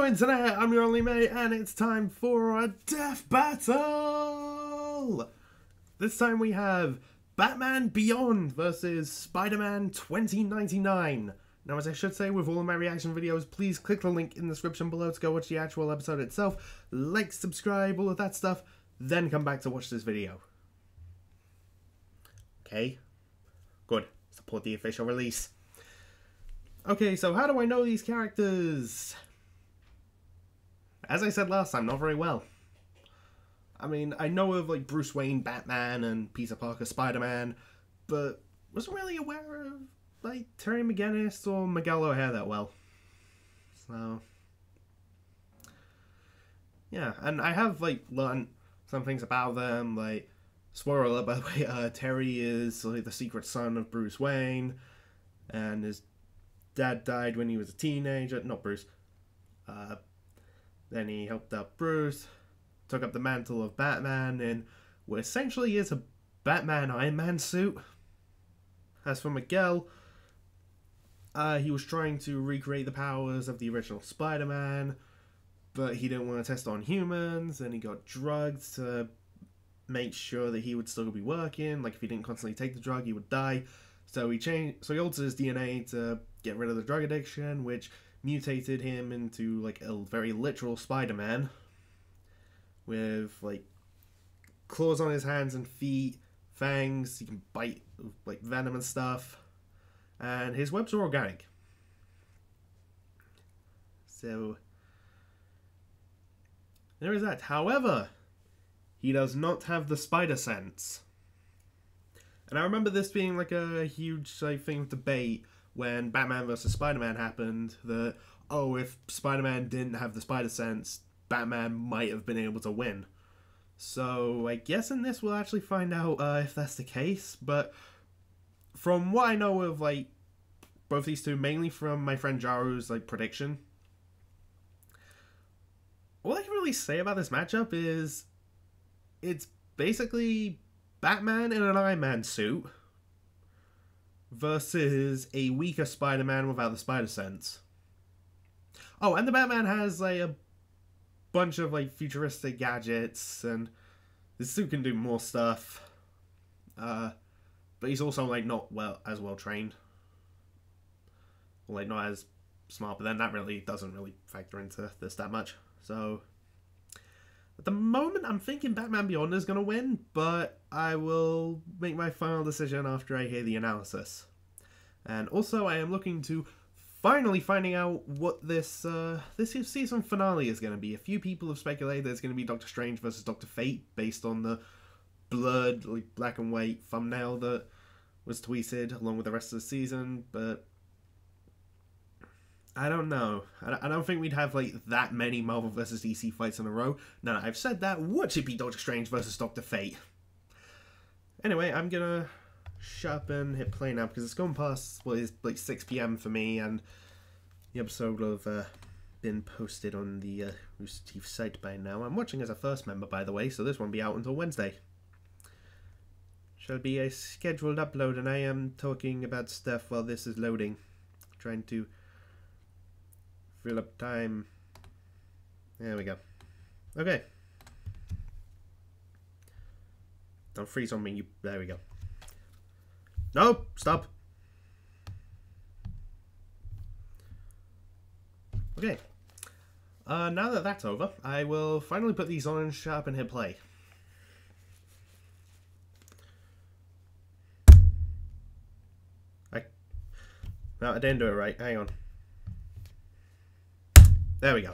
Internet, I'm your only mate, and it's time for a death battle! This time we have Batman Beyond versus Spider-Man 2099. Now, as I should say with all of my reaction videos, please click the link in the description below to go watch the actual episode itself, like, subscribe, all of that stuff, then come back to watch this video. Okay? Good. Support the official release. Okay, so how do I know these characters? As I said last time, not very well. I mean, I know of like Bruce Wayne, Batman, and Peter Parker, Spider-Man, but wasn't really aware of like Terry McGinnis or Miguel O'Hara that well. So, yeah, and I have like learned some things about them. Like, spoiler alert, by the way, Terry is like the secret son of Bruce Wayne, and his dad died when he was a teenager. Not Bruce. Then he helped out Bruce, took up the mantle of Batman, in what essentially is a Batman Iron Man suit. As for Miguel, he was trying to recreate the powers of the original Spider-Man, but he didn't want to test on humans, and he got drugged to make sure that he would still be working. Like, if he didn't constantly take the drug, he would die. So he altered his DNA to get rid of the drug addiction, which mutated him into like a very literal Spider-Man with like claws on his hands and feet, fangs, he can bite like venom and stuff, and his webs are organic. So there is that. However, he does not have the spider sense. And I remember this being like a huge thing of debate when Batman vs. Spider-Man happened, that, oh, if Spider-Man didn't have the spider sense, Batman might have been able to win. So I guess in this we'll actually find out if that's the case, but from what I know of like both these two, mainly from my friend Jaru's like prediction, all I can really say about this matchup is it's basically Batman in an Iron Man suit versus a weaker Spider-Man without the spider sense. Oh, and the Batman has like a bunch of like futuristic gadgets, and the suit can do more stuff. But he's also like not as well trained, or like not as smart. But then that really doesn't really factor into this that much. So at the moment, I'm thinking Batman Beyond is going to win, but I will make my final decision after I hear the analysis. And also, I am looking to finally finding out what this season finale is going to be. A few people have speculated that it's going to be Doctor Strange versus Dr. Fate, based on the blurred, like, black and white thumbnail that was tweeted along with the rest of the season, but I don't know. I don't think we'd have like that many Marvel vs. DC fights in a row. No, I've said that. Would it be Doctor Strange versus Dr. Fate? Anyway, I'm gonna shut up and hit play now because it's gone past what is like 6 PM for me, and the episode will have been posted on the Rooster Teeth site by now. I'm watching as a first member, by the way, so this won't be out until Wednesday. Shall be a scheduled upload, and I am talking about stuff while this is loading, trying to fill up time. There we go. Okay. Don't freeze on me, you. There we go. No! Stop! Okay. Now that that's over, I will finally put these on and shut up and hit play. No, I didn't do it right. Hang on. There we go.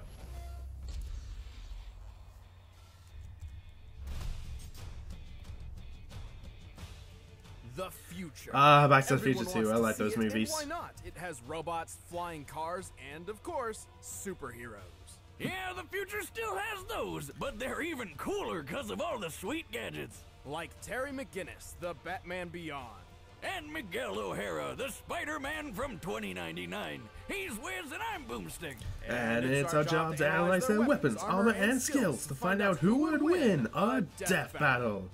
The future. Back to the Future 2. I like those movies. Why not? It has robots, flying cars, and of course, superheroes. Yeah, the future still has those, but they're even cooler because of all the sweet gadgets. Like Terry McGinnis, the Batman Beyond. And Miguel O'Hara, the Spider-Man from 2099. He's Wiz and I'm Boomstick. And it's our job to analyze their weapons, armor, and skills to find out who would win a death battle.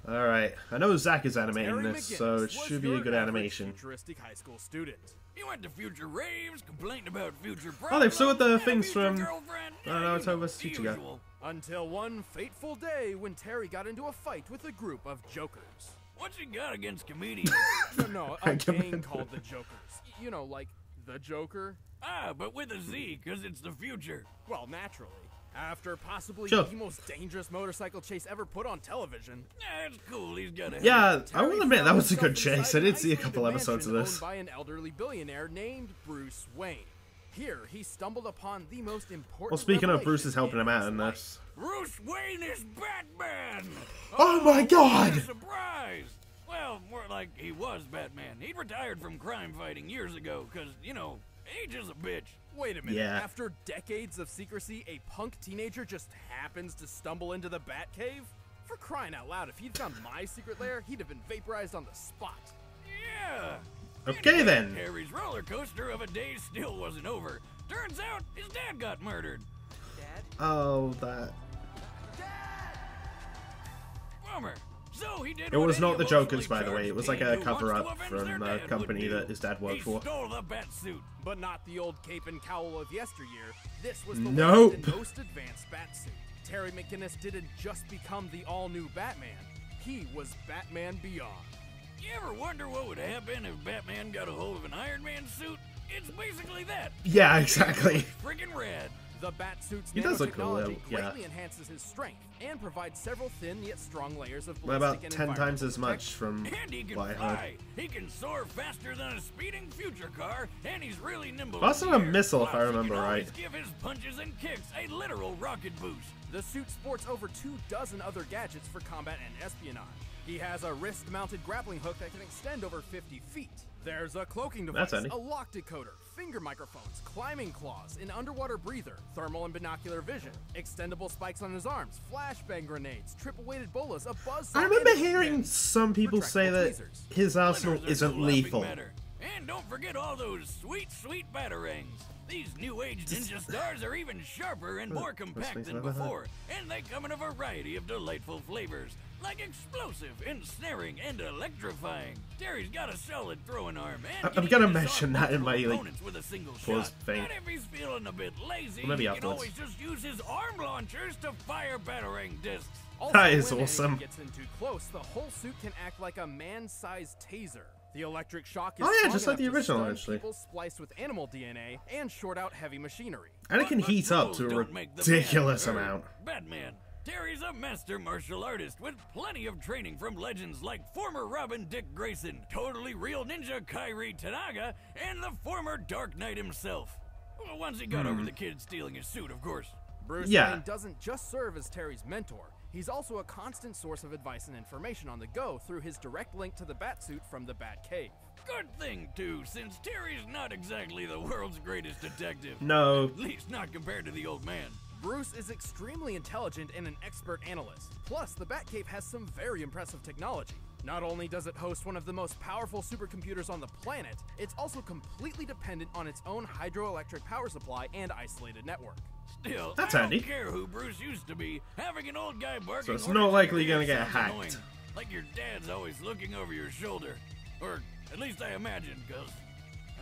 Alright, I know Zach is animating Terry this, so it McGinnis should was be a your good average animation. Futuristic high school student. He went to future raves, complained about future Oh, problems. they've still got the and a things future from girlfriend. Naruto vs. the Ichigo. usual. Until one fateful day when Terry got into a fight with a group of jokers. What's he got against comedians? No, I a can gang remember called the Jokers. You know, like the Joker. Ah, but with a Z, because it's the future. Well, naturally. After possibly Sure. the most dangerous motorcycle chase ever put on television. Nah, it's cool. He's got a Yeah, I Terry will admit, that found was a good himself chase. I inside did an see a couple isolated episodes of mansion this. owned by an elderly billionaire named Bruce Wayne. Here, he stumbled upon the most important. Well, speaking of, revelation Bruce is helping him out his in life. this. Bruce Wayne is Batman! Oh my god! What a surprise! Well, more like he was Batman. He retired from crime fighting years ago, because, you know, age is a bitch. Wait a minute. Yeah. After decades of secrecy, a punk teenager just happens to stumble into the Batcave? For crying out loud, if he'd found my secret lair, he'd have been vaporized on the spot. Yeah! Okay then. Harry's roller coaster of a day still wasn't over. Turns out his dad got murdered. Oh, that. Bummer. So he did It what was any not the emotionally Jokers, by the way. It was like charged a teen who wants cover to up avenge from their the dad would company do. that his dad worked He for. stole the bat suit. But not the old cape and cowl of yesteryear. This was the Nope. latest and most advanced Batsuit. Terry McGinnis didn't just become the all-new Batman. He was Batman Beyond. You ever wonder what would happen if Batman got a hold of an Iron Man suit? It's basically that. Yeah, exactly. Friggin' rad. The Batsuit's He does look cool, nanotechnology yeah. greatly enhances his strength and provides several thin yet strong layers of Well, ballistic about and 10 times environmental as much from And he can what I heard. fly. He can soar faster than a speeding future car, and he's really nimble. Also in the a air. missile, if I Plus, he remember can always right. give his punches and kicks a literal rocket boost. The suit sports over 24 other gadgets for combat and espionage. He has a wrist-mounted grappling hook that can extend over 50 feet. There's a cloaking device, That's handy. a lock decoder, finger microphones, climbing claws, an underwater breather, thermal and binocular vision, extendable spikes on his arms, flashbang grenades, triple-weighted bolas, a buzzsaw, I remember and hearing some people say that tweezers. his arsenal Splinters are isn't no laughing lethal. matter. And don't forget all those sweet, sweet batarangs. These new age ninja stars are even sharper and more compact things than I've ever had. before, and they come in a variety of delightful flavors, like explosive, ensnaring, and electrifying. Terry's got a solid throwing arm, and I'm can gonna even mention disarm that in my, multiple like, opponents with a single pause shot. thing. And if he's feeling a bit lazy, Or maybe he can afterwards. always just use his arm launchers to fire batarang discs. Also, That is when awesome. anyone gets in too close, the whole suit can act like a man-sized taser. The electric shock is Oh, yeah, strong just like the enough to original, stun actually. people spliced with animal DNA and short out heavy machinery. And it can But heat up rules to a don't make the ridiculous man, amount. Batman. Terry's a master martial artist with plenty of training from legends like former Robin Dick Grayson, totally real ninja Kairi Tanaga, and the former Dark Knight himself. Well, once he got over the kid stealing his suit, of course. Bruce Yeah. Wayne doesn't just serve as Terry's mentor. He's also a constant source of advice and information on the go through his direct link to the Batsuit from the Batcave. Good thing, too, since Terry's not exactly the world's greatest detective. No. At least not compared to the old man. Bruce is extremely intelligent and an expert analyst. Plus, the Batcave has some very impressive technology. Not only does it host one of the most powerful supercomputers on the planet, it's also completely dependent on its own hydroelectric power supply and isolated network. Still, That's I handy. don't care who Bruce used to be. Having an old guy barking So it's orders not likely in your gonna ear get sounds hacked. annoying. Like your dad's always looking over your shoulder. Or at least I imagine, because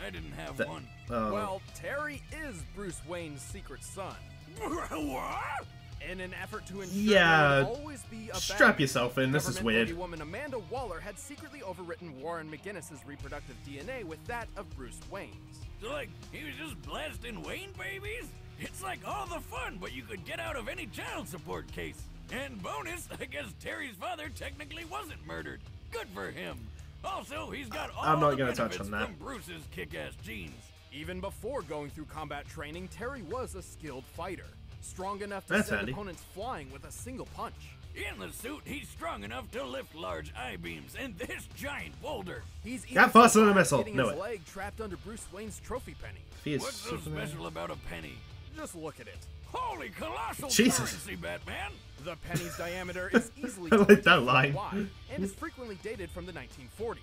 I didn't have one. Oh. Well, Terry is Bruce Wayne's secret son. What? In an effort to ensure Yeah, there would always be a strap balance, yourself in, this is government weird. lady woman Amanda Waller had secretly overwritten Warren McGinnis's reproductive DNA with that of Bruce Wayne's. So, like, he was just blasting Wayne babies? It's like all the fun, but you could get out of any child support case. And bonus, I guess Terry's father technically wasn't murdered. Good for him. Also, he's got all I'm not the gonna touch benefits on that. from Bruce's kick-ass genes. Even before going through combat training, Terry was a skilled fighter, strong enough to That's send handy. opponents flying with a single punch. In the suit, he's strong enough to lift large I-beams and this giant boulder. He's Got even faster than a survived missile. getting Know his it. leg trapped under Bruce Wayne's trophy penny. He is What's so Superman. special about a penny? Just look at it. Holy colossal Jesus. currency, Batman! The penny's diameter is easily I like 20 that feet line. wide and is frequently dated from the 1940s.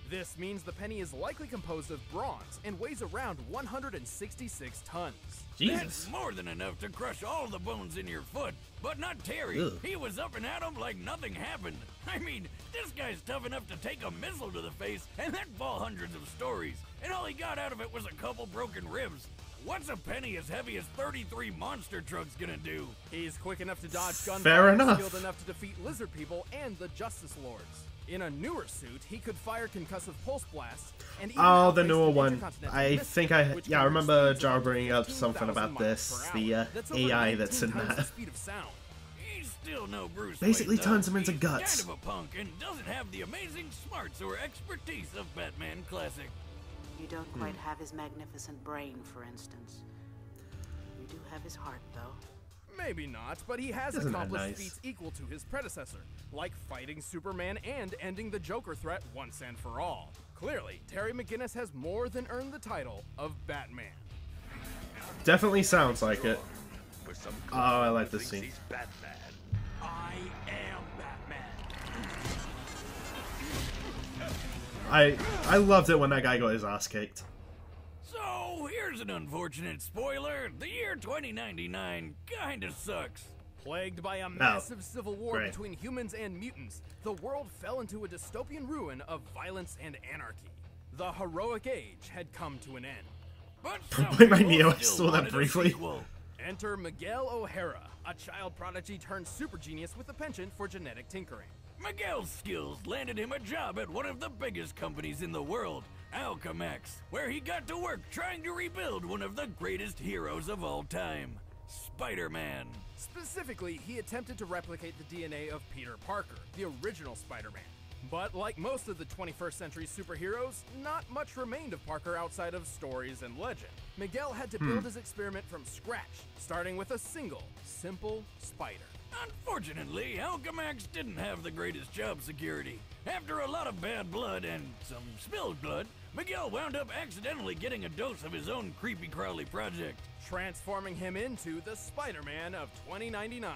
This means the penny is likely composed of bronze and weighs around 166 tons. Jesus. That's more than enough to crush all the bones in your foot. But not Terry. Ugh. He was up and at 'em like nothing happened. I mean, this guy's tough enough to take a missile to the face and then fall hundreds of stories. And all he got out of it was a couple broken ribs. What's a penny as heavy as 33 monster trucks gonna do? He's quick enough to dodge gunfire, Fair enough. skilled enough to defeat lizard people and the Justice Lords. In a newer suit, he could fire concussive pulse blasts and even Oh, the outpace newer one. intercontinental I missile, think I which yeah I covers remember speeds of Jar up to bringing up something 15,000 about miles this. per The hour. That's over AI 19 that's in times the that. speed of sound. He's still no Bruce Basically Wayne, though. turns him into He's guts. kind of a punk and doesn't have the amazing smarts or expertise of Batman Classic. You don't quite have his magnificent brain, for instance. You do have his heart, though. Maybe not, but he has Isn't that accomplished nice? feats equal to his predecessor, like fighting Superman and ending the Joker threat once and for all. Clearly, Terry McGinnis has more than earned the title of Batman. Definitely sounds like it. For some Oh, I like who this thinks scene. he's Batman. I am Batman. I loved it when that guy got his ass kicked. So, here's an unfortunate spoiler. The year 2099 kinda sucks. Plagued by a massive civil war great. between humans and mutants, the world fell into a dystopian ruin of violence and anarchy. The heroic age had come to an end. But Probably my some people Neo, I still saw that wanted a briefly. sequel. Enter Miguel O'Hara, a child prodigy turned super genius with a penchant for genetic tinkering. Miguel's skills landed him a job at one of the biggest companies in the world, Alchemax, where he got to work trying to rebuild one of the greatest heroes of all time, Spider-Man. Specifically, he attempted to replicate the DNA of Peter Parker, the original Spider-Man. But like most of the 21st century superheroes, not much remained of Parker outside of stories and legend. Miguel had to build his experiment from scratch, starting with a single, simple spider. Unfortunately, Alchemax didn't have the greatest job security. After a lot of bad blood and some spilled blood, Miguel wound up accidentally getting a dose of his own creepy crawly project. Transforming him into the Spider-Man of 2099.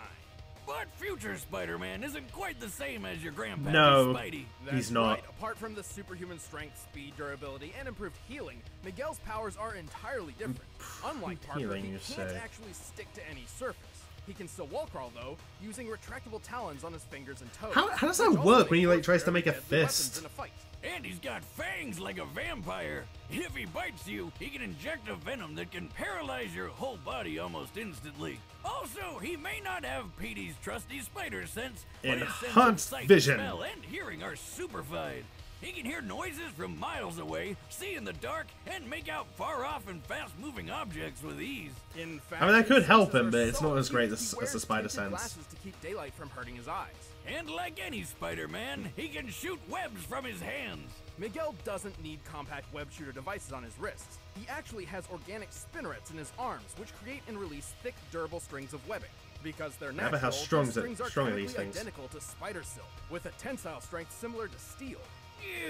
But future Spider-Man isn't quite the same as your grandpappy No. Spidey. That's He's not. right. Apart from the superhuman strength, speed, durability, and improved healing, Miguel's powers are entirely different. Unlike Parker, healing, he you can't say. actually stick to any surface. He can still wall crawl though, using retractable talons on his fingers and toes. How does that which also work when he makes like tries to very make a deadly weapons fist? in a fight. And he's got fangs like a vampire. If he bites you, he can inject a venom that can paralyze your whole body almost instantly. Also, he may not have Petey's trusty spider sense, but his sense of Enhanced sight, vision. smell, and hearing are superfied. He can hear noises from miles away, see in the dark, and make out far-off and fast-moving objects with ease. In fact, I mean, that could his help senses him, are but it's so not as great acute, as he the wears spider tinted sense. glasses to keep daylight from hurting his eyes. And like any Spider-Man, he can shoot webs from his hands. Miguel doesn't need compact web shooter devices on his wrists. He actually has organic spinnerets in his arms, which create and release thick, durable strings of webbing. Because they're Yeah, but natural, how strong these is it- strings are strong are chemically these things? identical to spider silk, with a tensile strength similar to steel.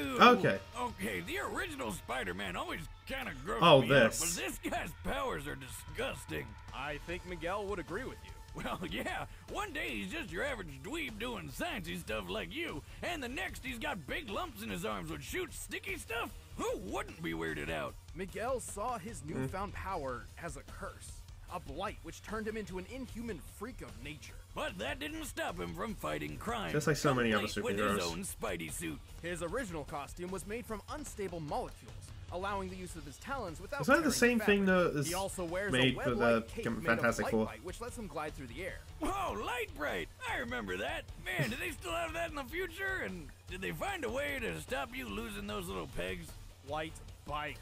Ew. Okay. Okay, the original Spider-Man always kind of grossed Oh, me this. out, but this guy's powers are disgusting. I think Miguel would agree with you. Well, yeah, one day he's just your average dweeb doing sciencey stuff like you, and the next he's got big lumps in his arms which shoot sticky stuff? Who wouldn't be weirded out? Miguel saw his newfound power as a curse, a blight which turned him into an inhuman freak of nature. But that didn't stop him from fighting crime. Just like so many other complete with superheroes. his own Spidey suit. His original costume was made from unstable molecules, allowing the use of his talons without Is that the tearing same thing fabric. that is He also wears made a for web-like the cape made of Fantastic light Four? bite, which lets him glide through the air. Oh, Light Bright! I remember that. Man, do they still have that in the future? And did they find a way to stop you losing those little pegs? Light bite.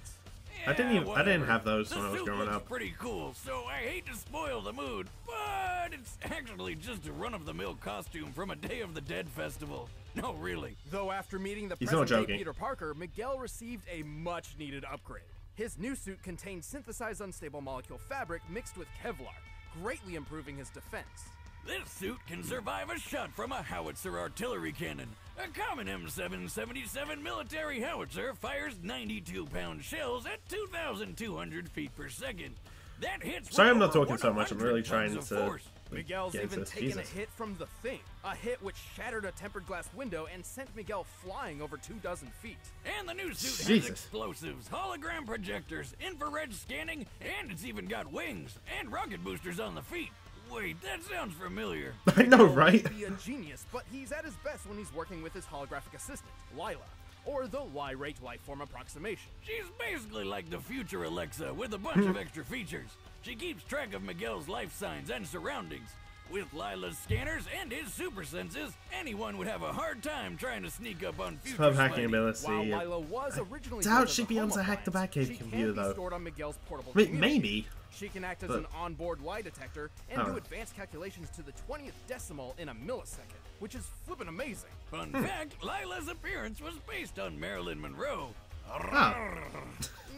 I didn't Yeah, even- I didn't whatever. have those The when I was suit growing looks up. pretty cool, so I hate to spoil the mood, but it's actually just a run-of-the-mill costume from a Day of the Dead festival. No, really. Though after meeting the He's not present-day joking. Peter Parker, Miguel received a much-needed upgrade. His new suit contained synthesized unstable molecule fabric mixed with Kevlar, greatly improving his defense. This suit can survive a shot from a howitzer artillery cannon. A common M777 military howitzer fires 92-pound shells at 2,200 feet per second. That hits Sorry, with I'm not over talking so much. I'm 100 really trying tons to of force. Miguel's get into even this. taken Jesus. a hit from the Thing, a hit which shattered a tempered glass window and sent Miguel flying over 24 feet. And the new suit has Jesus. explosives, hologram projectors, infrared scanning, and it's even got wings and rocket boosters on the feet. Wait, that sounds familiar. I know, right? He may be a genius, but he's at his best when he's working with his holographic assistant, Lila, or the Y-rate lifeform approximation. She's basically like the future Alexa with a bunch of extra features. She keeps track of Miguel's life signs and surroundings. With Lila's scanners and his super senses, anyone would have a hard time trying to sneak up on future Her hacking Spidey. While ability. Lila was originally doubt built as she'd a be able home to hack the appliance, Batcave she computer, can be though. stored on Miguel's portable Wait, communicator. maybe. She can act as But- an onboard lie detector and Oh. do advanced calculations to the 20th decimal in a millisecond, which is flippin' amazing. Fun fact, Lila's appearance was based on Marilyn Monroe. Oh.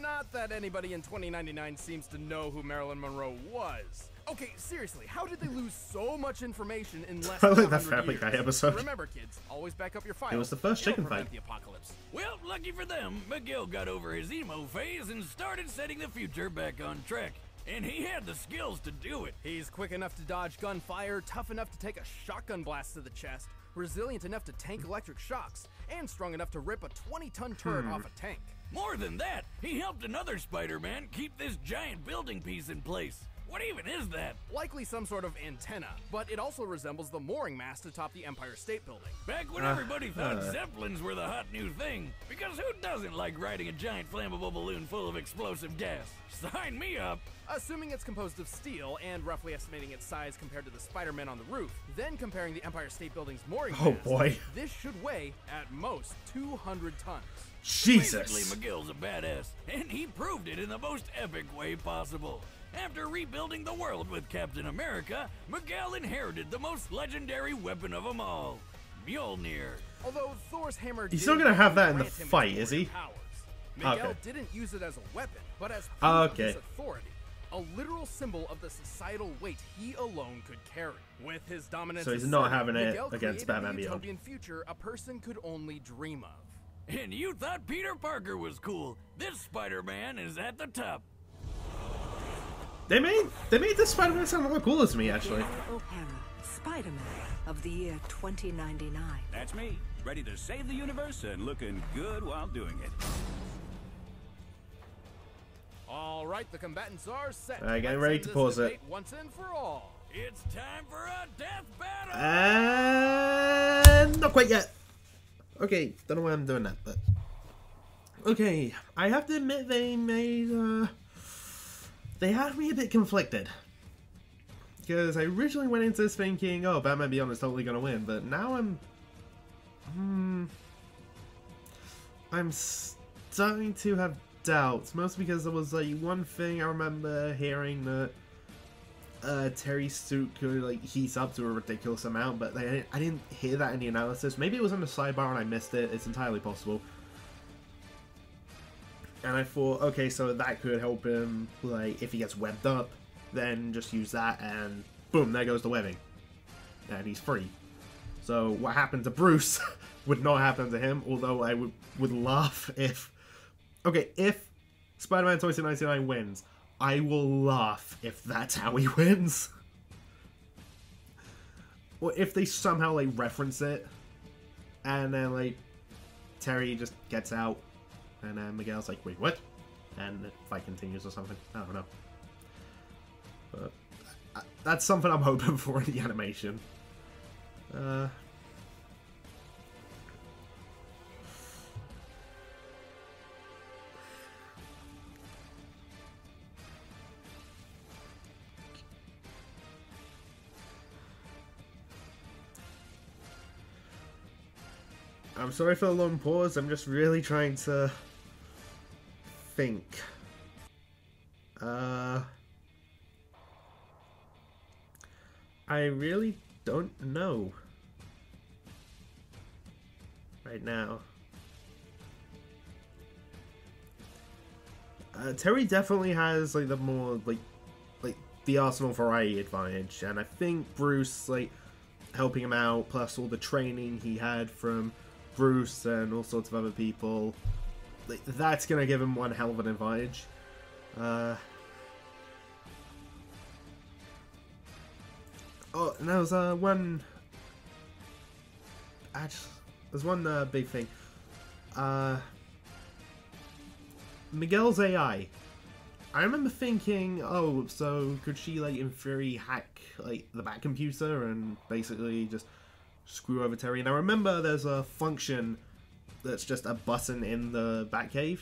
Not that anybody in 2099 seems to know who Marilyn Monroe was. Okay, seriously, how did they lose so much information in less I than like that 100 Family years? Guy episode. Remember, kids, always back up your files. It was the first It'll chicken prevent fight. the apocalypse. Well, lucky for them, Miguel got over his emo phase and started setting the future back on track. And he had the skills to do it. He's quick enough to dodge gunfire, tough enough to take a shotgun blast to the chest, resilient enough to tank electric shocks, and strong enough to rip a 20-ton turret off a tank. More than that, he helped another Spider-Man keep this giant building piece in place. What even is that? Likely some sort of antenna, but it also resembles the mooring mast atop the Empire State Building. Back when everybody thought Zeppelins were the hot new thing. Because who doesn't like riding a giant flammable balloon full of explosive gas? Sign me up! Assuming it's composed of steel and roughly estimating its size compared to the Spider-Man on the roof, then comparing the Empire State Building's mooring Oh, mast, boy. this should weigh, at most, 200 tons. Jesus. Basically, Miguel's a badass, and he proved it in the most epic way possible. After rebuilding the world with Captain America, Miguel inherited the most legendary weapon of them all, Mjolnir. Although Thor's hammer He's did still gonna have that in the grant him its fight, is he? powers, Miguel Okay. didn't use it as a weapon, but as proof Oh, of his okay. authority. A literal symbol of the societal weight he alone could carry. With his dominance, So he's as not Senate, having it Miguel against created Batman a Beyond. utopian future a person could only dream of. And you thought Peter Parker was cool. This Spider-Man is at the top. They made this Spider-Man sound a lot cooler to me, actually. O'Hara, Spider-Man of the year 2099. That's me, ready to save the universe and looking good while doing it. All right, the combatants are set. Alright, getting Let's ready end to this pause it. debate once and for all. It's time for a death battle! And not quite yet. Okay, don't know why I'm doing that, but okay. I have to admit they had me a bit conflicted because I originally went into this thinking, oh, Batman Beyond is totally gonna win, but now I'm starting to have doubts, mostly because there was like one thing I remember hearing that Terry's suit could like heat up to a ridiculous amount, but I didn't hear that in the analysis. Maybe it was in the sidebar and I missed it. It's entirely possible. And I thought, okay, so that could help him, like, if he gets webbed up, then just use that and boom, there goes the webbing. And he's free. So what happened to Bruce would not happen to him, although I would laugh if... Okay, if Spider-Man 2099 wins, I will laugh if that's how he wins. Or if they somehow, like, reference it, and then, like, Terry just gets out, and then Miguel's like, wait, what? And the fight continues or something. I don't know. But that's something I'm hoping for in the animation. I'm sorry for the long pause, I'm just really trying to think. I really don't know right now. Terry definitely has like the more like the Arsenal variety advantage, and I think Bruce like helping him out, plus all the training he had from Bruce and all sorts of other people, like, that's gonna give him one hell of an advantage. Oh, and there was one. There's one big thing. Miguel's AI. I remember thinking, oh, so could she, like, in theory, hack, like, the Bat computer and basically just screw over Terry? And I remember there's a function that's just a button in the Batcave.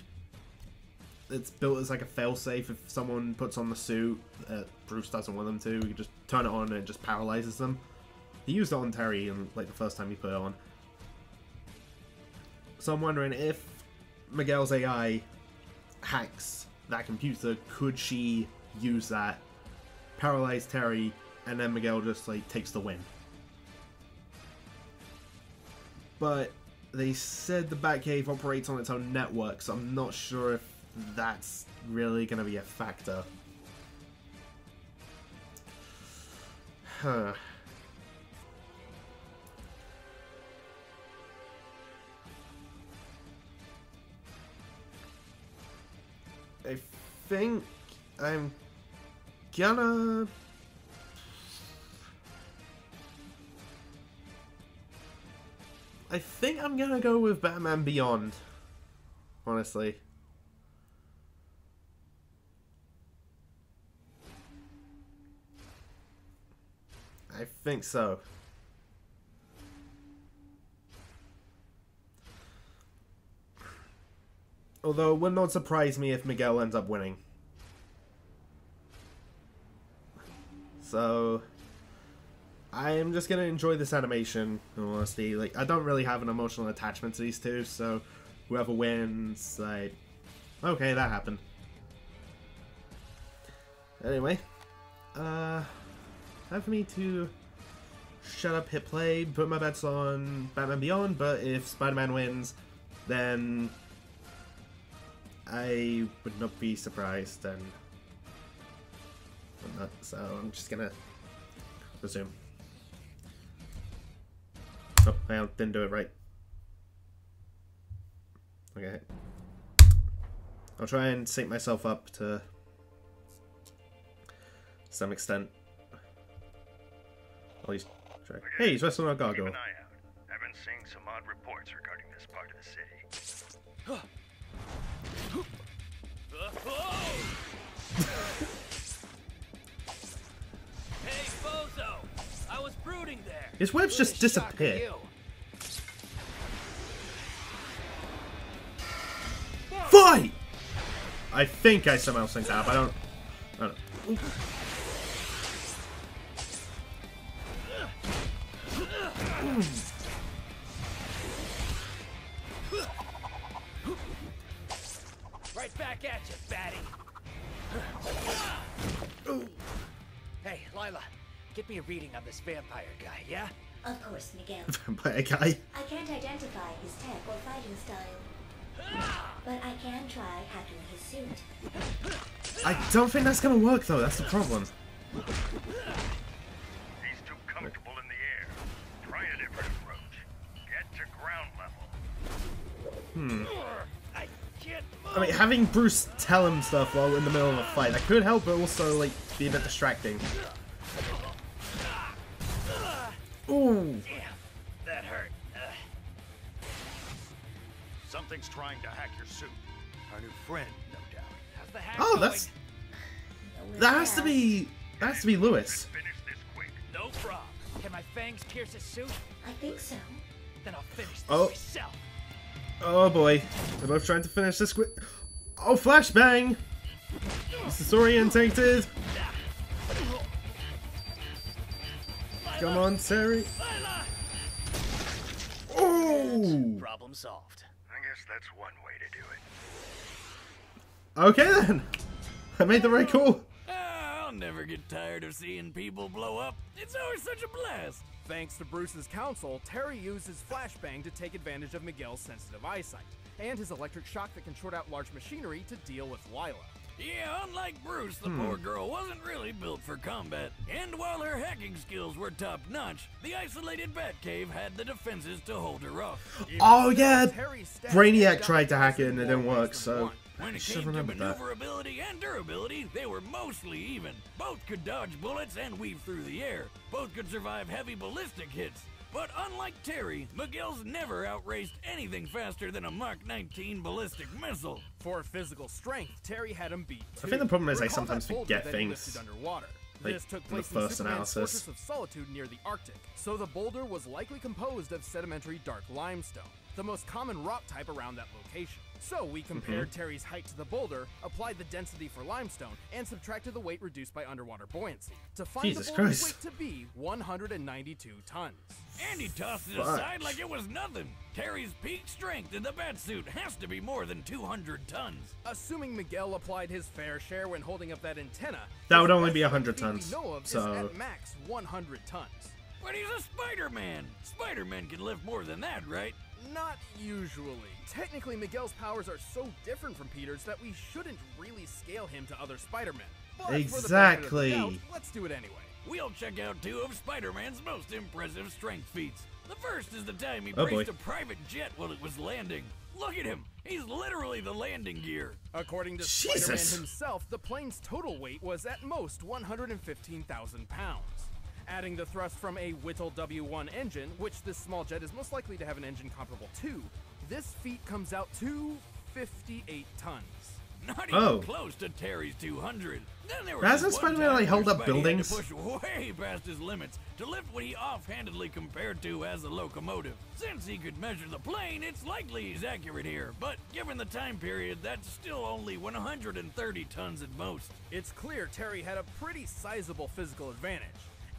It's built as, like, a failsafe. If someone puts on the suit that Bruce doesn't want them to, you can just turn it on and it just paralyzes them. He used it on Terry, and, like, the first time he put it on. So I'm wondering if Miguel's AI hacks that computer, could she use that, paralyze Terry, and then Miguel just, like, takes the win. But they said the Batcave operates on its own network, so I'm not sure if that's really going to be a factor. Huh. I think I'm gonna... I think I'm gonna go with Batman Beyond, honestly. I think so. Although it would not surprise me if Miguel ends up winning. So I'm just gonna enjoy this animation, in all honesty. Like, I don't really have an emotional attachment to these two, so whoever wins, like, okay, that happened. Anyway, time for me to shut up, hit play, put my bets on Batman Beyond, but if Spider-Man wins, then I would not be surprised, and I'm not, so I'm just gonna resume. Oh, I didn't do it right. Okay. I'll try and sync myself up to some extent. At least try. Hey, he's wrestling on a gargoyle. Keep an eye out. I've been seeing some odd reports regarding this part of the city. Hey, Bozo! I was brooding there. His webs just disappear. Fight! I think I somehow synced up. I don't know. Right back at you, Batty. Hey, Lila, get me a reading on this vampire guy, yeah? Of course, Miguel. Vampire guy. I can't identify his tech or fighting style, but I can try hacking his suit. I don't think that's gonna work though. That's the problem. He's too comfortable in the air. Try a different approach. Get to ground level. I mean, having Bruce tell him stuff while in the middle of a fight, that could help, but also, like, be a bit distracting. Ooh. Damn, that hurt. Something's trying to hack your suit. Our new friend, no doubt. How's the hack Oh, going? that's... That has to be Lewis. Finish this quick. No problem. Can my fangs pierce his suit? I think so. Then I'll finish this Oh. myself. Oh boy. We're both trying to finish this quick. Oh, flashbang! He's disorientated. Come on, Terry. Oh! Problem solved. I guess that's one way to do it. Okay then. I made the right call. I'll never get tired of seeing people blow up. It's always such a blast. Thanks to Bruce's counsel, Terry uses flashbang to take advantage of Miguel's sensitive eyesight, and his electric shock that can short out large machinery to deal with Lila. Yeah, unlike Bruce, the poor girl wasn't really built for combat. And while her hacking skills were top-notch, the isolated Batcave had the defenses to hold her off. Oh yeah, Terry's stats Brainiac got tried to hack it and it more didn't ways work, than so one. When it should came to remember that. maneuverability and durability, they were mostly even. Both could dodge bullets and weave through the air. Both could survive heavy ballistic hits. But unlike Terry, Miguel's never outraced anything faster than a Mach 19 ballistic missile. For physical strength, Terry had him beat too. I think the problem is I Recall sometimes that boulder forget that he things. lifted underwater. Like, This took in the place in first Superman's analysis. Fortress of Solitude near the Arctic, so the boulder was likely composed of sedimentary dark limestone, the most common rock type around that location. So we compared Terry's height to the boulder, applied the density for limestone, and subtracted the weight reduced by underwater buoyancy to find Jesus the boulder's Christ. weight to be 192 tons. And he tossed it Fuck. aside like it was nothing. Terry's peak strength in the batsuit has to be more than 200 tons. Assuming Miguel applied his fair share when holding up that antenna, That would his only be best 100 feat we tons, know of so- is at max 100 tons. But he's a Spider-Man. Spider-Man can lift more than that, right? Not usually. Technically, Miguel's powers are so different from Peter's that we shouldn't really scale him to other Spider-Men. But for the benefit of the Exactly. doubt, let's do it anyway. We'll check out two of Spider-Man's most impressive strength feats. The first is the time he Oh, boy. braced a private jet while it was landing. Look at him. He's literally the landing gear. According to Jesus. Spider-Man himself, the plane's total weight was at most 115,000 pounds. Adding the thrust from a Whittle W1 engine, which this small jet is most likely to have an engine comparable to, this feat comes out to 58 tons. Not even Oh. close to Terry's 200. Then there was Hasn't this one Spider-Man, time like, held where up Spidey buildings? had to push way past his limits to lift what he offhandedly compared to as a locomotive. Since he could measure the plane, it's likely he's accurate here. But given the time period, that's still only 130 tons at most. It's clear Terry had a pretty sizable physical advantage.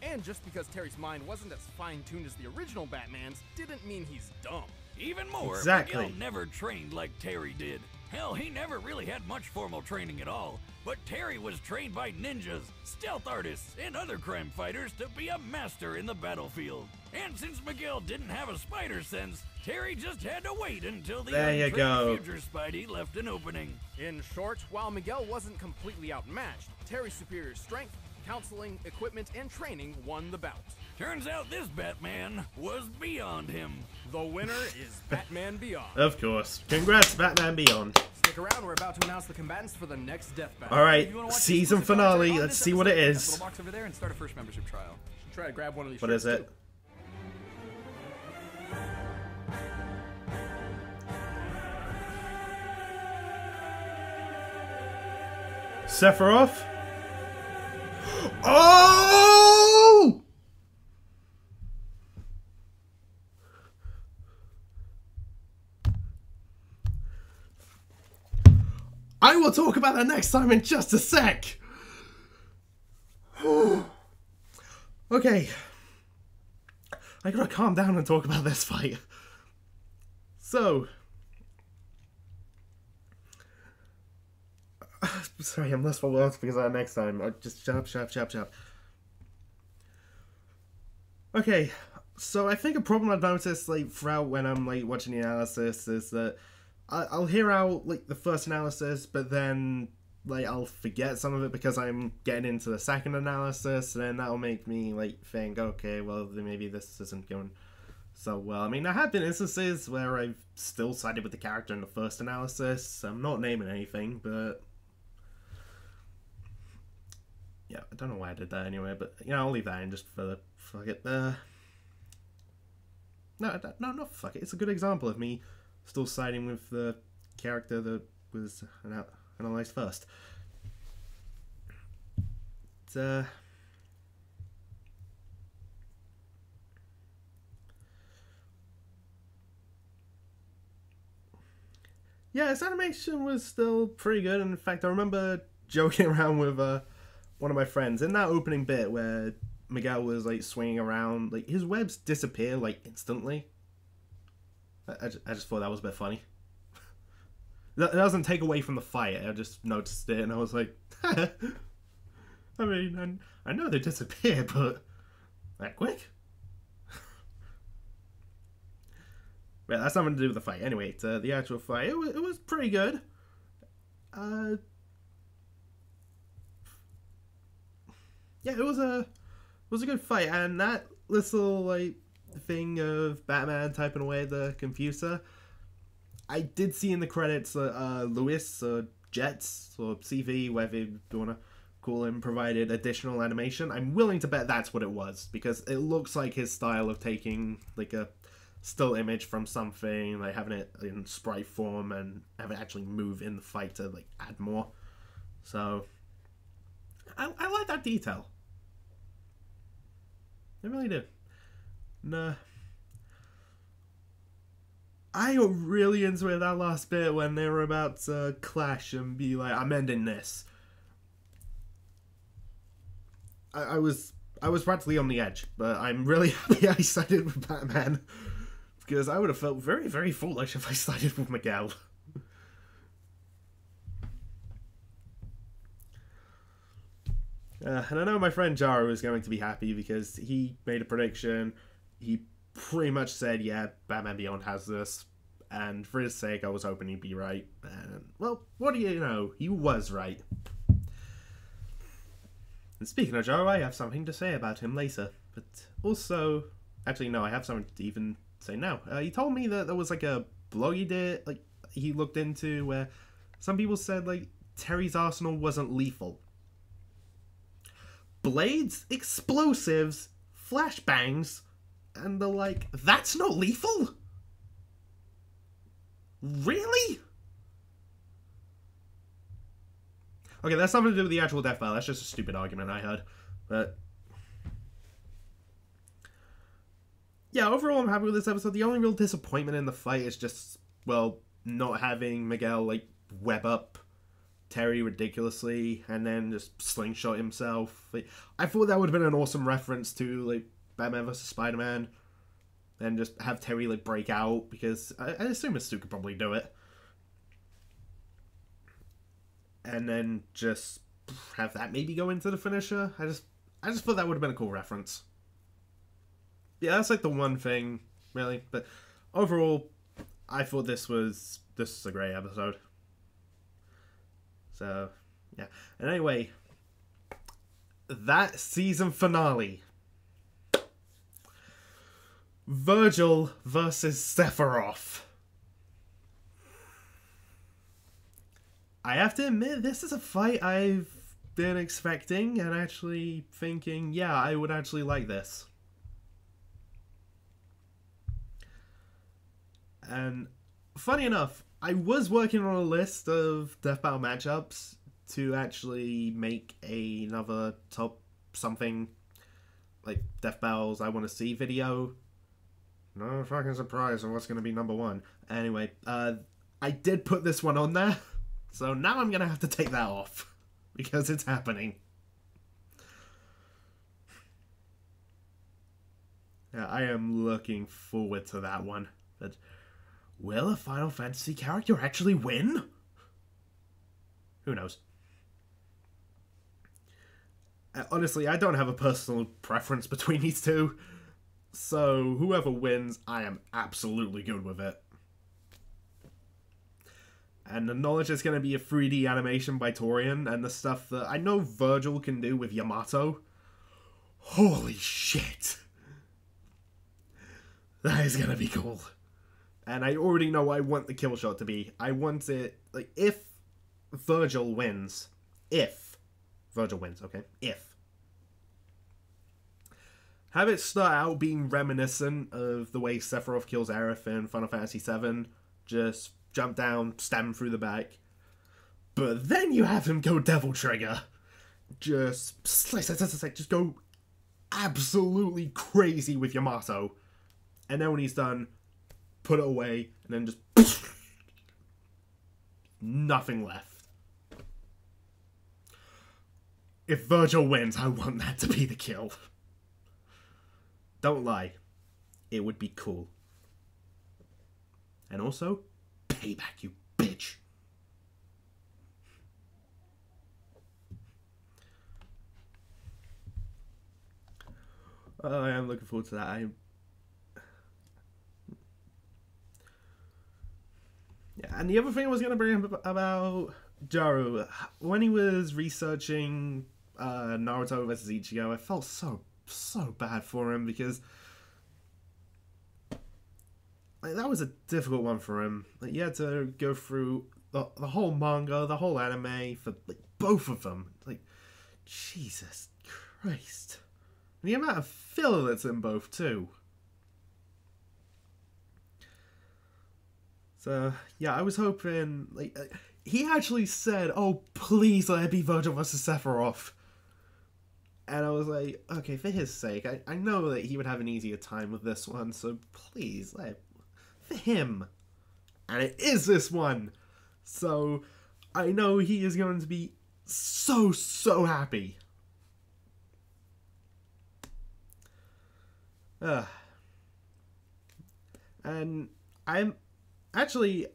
And just because Terry's mind wasn't as fine-tuned as the original Batman's didn't mean he's dumb. Even more, Exactly. Miguel never trained like Terry did. Hell, he never really had much formal training at all. But Terry was trained by ninjas, stealth artists, and other crime fighters to be a master in the battlefield. And since Miguel didn't have a spider sense, Terry just had to wait until the There you untrained go. future Spidey left an opening. In short, while Miguel wasn't completely outmatched, Terry's superior strength, counseling, equipment, and training won the bout. Turns out this Batman was beyond him. The winner is Batman Beyond. Of course. Congrats, Batman Beyond. Stick around, we're about to announce the combatants for the next death battle. Alright, If you wanna watch the season exclusive content finale. on Let's this see what it episode, is. that little box over there and start a first membership trial. Try to grab one of these What shirts, is it? too. Sephiroth? Oh! I will talk about that next time in just a sec. Okay. I gotta calm down and talk about this fight. So. Sorry, I'm less for words because of that next time. I just shut up. Okay, so I think a problem I've noticed like throughout when I'm like watching the analysis is that I'll hear out like the first analysis, but then like I'll forget some of it because I'm getting into the second analysis, and then that'll make me like think, okay, well then maybe this isn't going so well. I mean, there have been instances where I've still sided with the character in the first analysis. I'm not naming anything, but yeah, I don't know why I did that anyway, but you know, I'll leave that in just for the fuck it. No, not fuck it. It's a good example of me still siding with the character that was analyzed first. It's, yeah, his animation was still pretty good. In fact, I remember joking around with one of my friends in that opening bit where Miguel was like swinging around, like his webs disappear like instantly. I just thought that was a bit funny. It doesn't take away from the fight. I just noticed it and I was like, I mean, I know they disappear, but that quick? Well, that's nothing to do with the fight. Anyway, the actual fight, it was pretty good. Yeah, it was a good fight, and that little like thing of Batman typing away the computer, I did see in the credits Lewis or Jets or CV, whatever you want to call him, provided additional animation. I'm willing to bet that's what it was, because it looks like his style of taking like a still image from something, like having it in sprite form and have it actually move in the fight to like add more. So I like that detail. I really do. Nah. I got really into it that last bit when they were about to clash and be like, I'm ending this. I was practically on the edge, but I'm really happy I sided with Batman, because I would have felt very, very foolish if I sided with Miguel. And I know my friend Jaro is going to be happy because he made a prediction. He pretty much said, yeah, Batman Beyond has this. And for his sake, I was hoping he'd be right. And, well, what do you know? He was right. And speaking of Jaro, I have something to say about him later. But also... Actually, no, I have something to even say now. He told me that there was, like, a blog he did, like, he looked into where some people said, like, Terry's arsenal wasn't lethal. Blades, explosives, flashbangs, and they're like, that's not lethal? Really? Okay, that's something to do with the actual death file. That's just a stupid argument I heard. But yeah, overall I'm happy with this episode. The only real disappointment in the fight is just, well, not having Miguel, like, web up Terry ridiculously and then just slingshot himself. Like, I thought that would have been an awesome reference to, like, Batman vs. Spider-Man. And just have Terry, like, break out, because I assume Stu could probably do it. And then just have that maybe go into the finisher. I just thought that would have been a cool reference. Yeah, that's, like, the one thing, really. But overall, I thought this was a great episode. So, yeah. And anyway, that season finale. Virgil versus Sephiroth. I have to admit, this is a fight I've been expecting and actually thinking, yeah, I would actually like this. And funny enough, I was working on a list of Death Battle matchups to actually make another top something like Death Battles I want to see video. No fucking surprise on what's going to be number one. Anyway, I did put this one on there, so now I'm going to have to take that off, because it's happening. Yeah, I am looking forward to that one. But will a Final Fantasy character actually win? Who knows? Honestly, I don't have a personal preference between these two. So, whoever wins, I am absolutely good with it. And the knowledge is going to be a 3D animation by Torian, and the stuff that I know Virgil can do with Yamato. Holy shit! That is going to be cool. And I already know what I want the kill shot to be. I want it, like, if Virgil wins. If Virgil wins, okay? If. Have it start out being reminiscent of the way Sephiroth kills Aerith in Final Fantasy VII. Just jump down, stab him through the back. But then you have him go Devil Trigger. Just slice, just go absolutely crazy with Yamato. And then when he's done, put it away, and then just nothing left. If Virgil wins, I want that to be the kill. Don't lie. It would be cool. And also, payback, you bitch. Oh, I am looking forward to that. Yeah, and the other thing I was going to bring up about Jaro, when he was researching Naruto vs. Ichigo, I felt so bad for him, because like, that was a difficult one for him. Like, you had to go through the whole manga, the whole anime for like both of them. Like, Jesus Christ. And the amount of filler that's in both too. So yeah, I was hoping like he actually said, "Oh, please let it be Virgil vs. Sephiroth." And I was like, okay, for his sake, I know that he would have an easier time with this one, so please, for him. And it is this one. So I know he is going to be so, so happy. And I'm actually,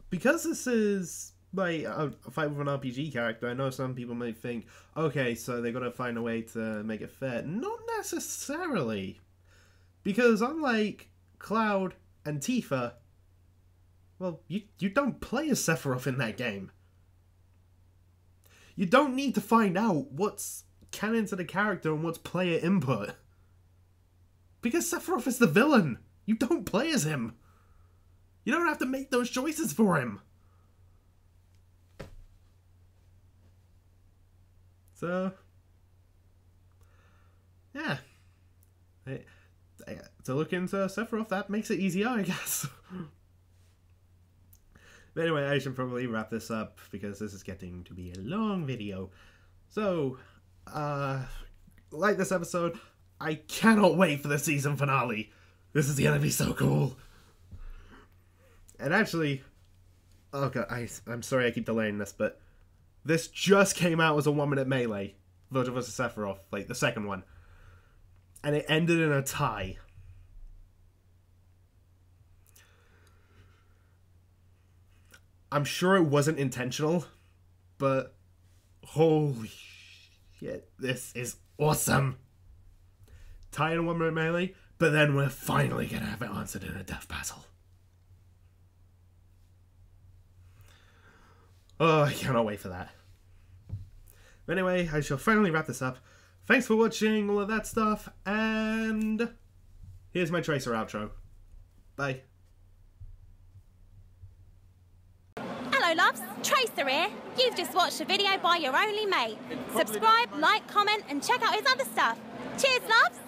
because this is like a fight with an RPG character, I know some people might think, okay, so they gotta find a way to make it fair. Not necessarily. Because unlike Cloud and Tifa, well, you don't play as Sephiroth in that game. You don't need to find out what's canon to the character and what's player input. Because Sephiroth is the villain. You don't play as him. You don't have to make those choices for him. So, yeah. To look into Sephiroth, that makes it easier, I guess. But anyway, I should probably wrap this up because this is getting to be a long video. So, like this episode, I cannot wait for the season finale. This is gonna be so cool. And actually, oh god, I'm sorry I keep delaying this, but this just came out as a 1-minute melee, Virgil vs. Sephiroth, like the second one. And it ended in a tie. I'm sure it wasn't intentional, but holy shit, this is awesome. Tie in a 1-minute melee, but then we're finally gonna have it answered in a death battle. Oh, I cannot wait for that. But anyway, I shall finally wrap this up. Thanks for watching all of that stuff, and here's my Tracer outro. Bye. Hello loves, Tracer here. You've just watched a video by your only mate. Subscribe, like, comment, and check out his other stuff. Cheers loves!